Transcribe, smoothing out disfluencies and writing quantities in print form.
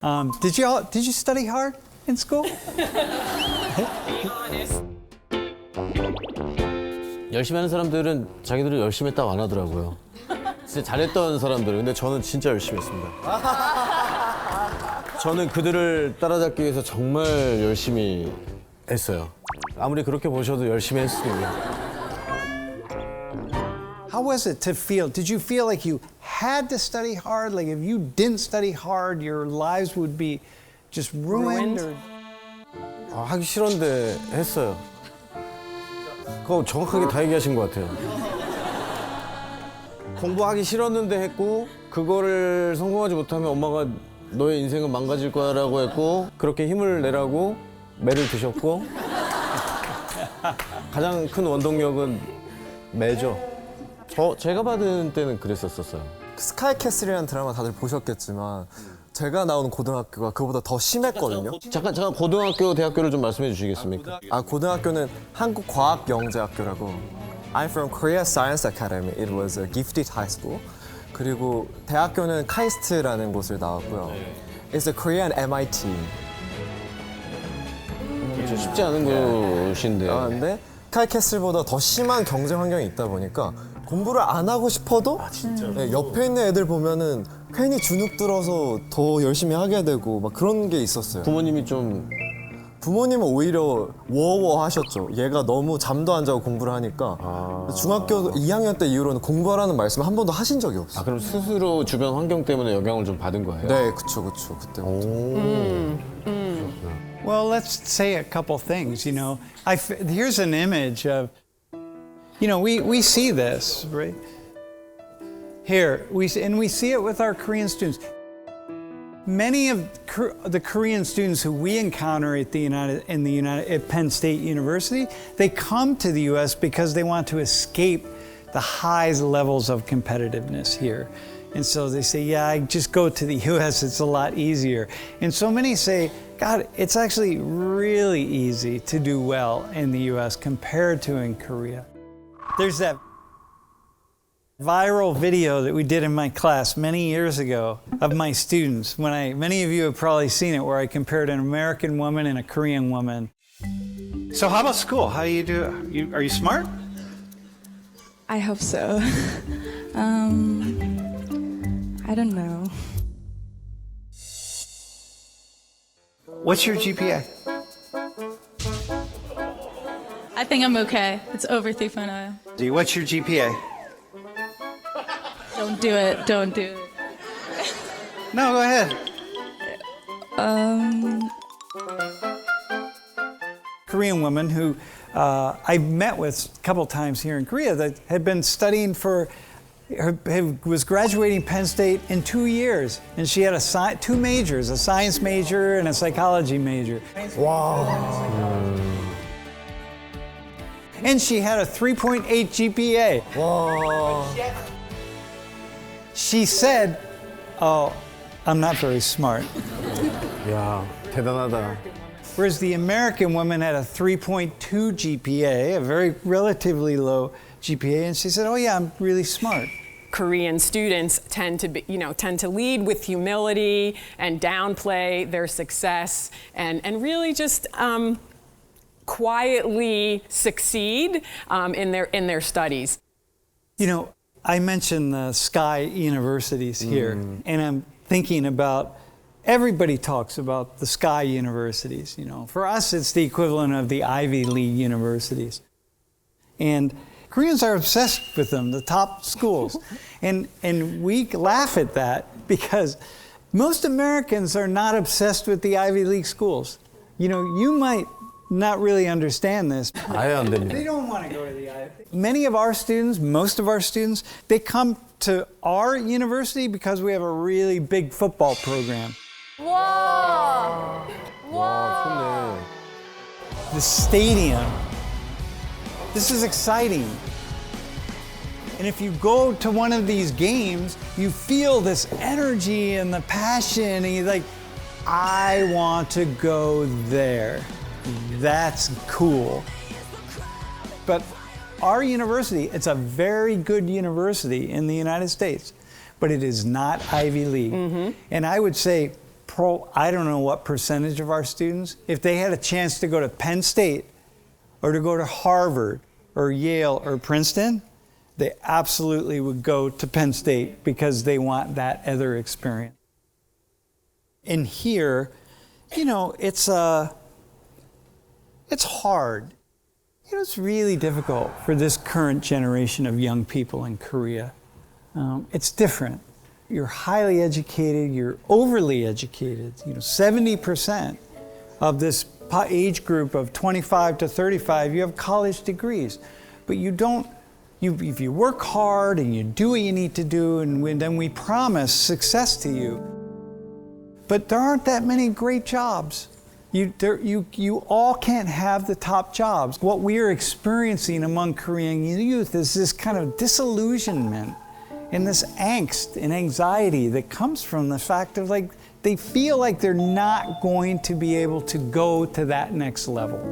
Did you study hard in school? 열심히 하는 사람들은 자기들이 열심히 했다고 안 하더라고요. 진짜 잘했던 사람들. 근데 저는 진짜 열심히 했습니다. 저는 그들을 따라잡기 위해서 정말 열심히 했어요. 아무리 그렇게 보셔도 열심히 했으니까. How was it to feel? Did you feel like you had to study hard? Like if you didn't study hard, your lives would be just ruined? Or... 하기 싫었는데 했어요. 그거 정확하게 다 얘기하신 것 같아요. 공부하기 싫었는데 했고 그거를 성공하지 못하면 엄마가 너의 인생은 망가질 거야라고 했고 그렇게 힘을 내라고 매를 드셨고 가장 큰 원동력은 매죠. 제가 받은 때는 그랬었어요. 스카이캐슬이라는 드라마 다들 보셨겠지만 제가 나오는 고등학교가 그보다 더 심했거든요. 잠깐 고등학교, 대학교를 좀 말씀해 주시겠습니까? 고등학교는 한국과학영재학교라고. I'm from Korea Science Academy. It was a gifted high school. 그리고 대학교는 카이스트라는 곳을 나왔고요. It's a Korean MIT. 쉽지 않은 곳인데. 근데 스카이캐슬보다 더 심한 경쟁 환경이 있다 보니까 공부를 안 하고 싶어도 네, 옆에 있는 애들 보면은 괜히 주눅 들어서 더 열심히 하게 되고 막 그런 게 있었어요. 부모님은 오히려 워워 하셨죠. 얘가 너무 잠도 안 자고 공부를 하니까 중학교 2학년 때 이후로는 공부하라는 말씀 한 번도 하신 적이 없어요. 그럼 스스로 주변 환경 때문에 영향을 좀 받은 거예요? 네, 그쵸. 그때부터. Well, let's say a couple things. You know, here's an image of, you know, we see this, right? Here, we see it with our Korean students. Many of the Korean students who we encounter at at Penn State University, they come to the U.S. because they want to escape the high levels of competitiveness here. And so they say, yeah, I just go to the U.S., it's a lot easier. And so many say, God, it's actually really easy to do well in the U.S. compared to in Korea. There's that viral video that we did in my class many years ago of my students. Many of you have probably seen it, where I compared an American woman and a Korean woman. So how about school? How do you do? Are you smart? I hope so. I don't know. What's your GPA? I think I'm okay. It's over 3.0. What's your GPA? Don't do it. Don't do it. No, go ahead. Korean woman who I met with a couple times here in Korea that had been studying was graduating Penn State in 2 years, and she had two majors, a science major and a psychology major. Wow. And she had a 3.8 GPA. Wow. She said, "Oh, I'm not very smart." 야, 대단하다. Whereas the American woman had a 3.2 GPA, a very relatively low GPA, and she said, "Oh yeah, I'm really smart." Korean students tend to lead with humility and downplay their success and really just quietly succeed in their studies. You know, I mentioned the Sky Universities here, and I'm thinking about, everybody talks about the Sky Universities. You know, for us, it's the equivalent of the Ivy League universities. And Koreans are obsessed with them, the top schools. And we laugh at that because most Americans are not obsessed with the Ivy League schools. You know, you might not really understand this. 아예 안 됩니다. They don't want to go to the Ivy League. Many of our students, most of our students, they come to our university because we have a really big football program. Whoa! 와, The stadium. This is exciting. And if you go to one of these games, you feel this energy and the passion, and you're like, I want to go there. That's cool. But our university, it's a very good university in the United States, but it is not Ivy League. And I would say I don't know what percentage of our students, if they had a chance to go to Penn State or to go to Harvard or Yale or Princeton, they absolutely would go to Penn State because they want that other experience. And here, you know, it's hard. You know, it's really difficult for this current generation of young people in Korea. It's different. You're highly educated, you're overly educated. You know, 70% of this age group of 25 to 35, you have college degrees. But you don't, if you work hard and you do what you need to do, and then we promise success to you. But there aren't that many great jobs. You all can't have the top jobs. What we are experiencing among Korean youth is this kind of disillusionment and this angst and anxiety that comes from the fact of, like, they feel like they're not going to be able to go to that next level.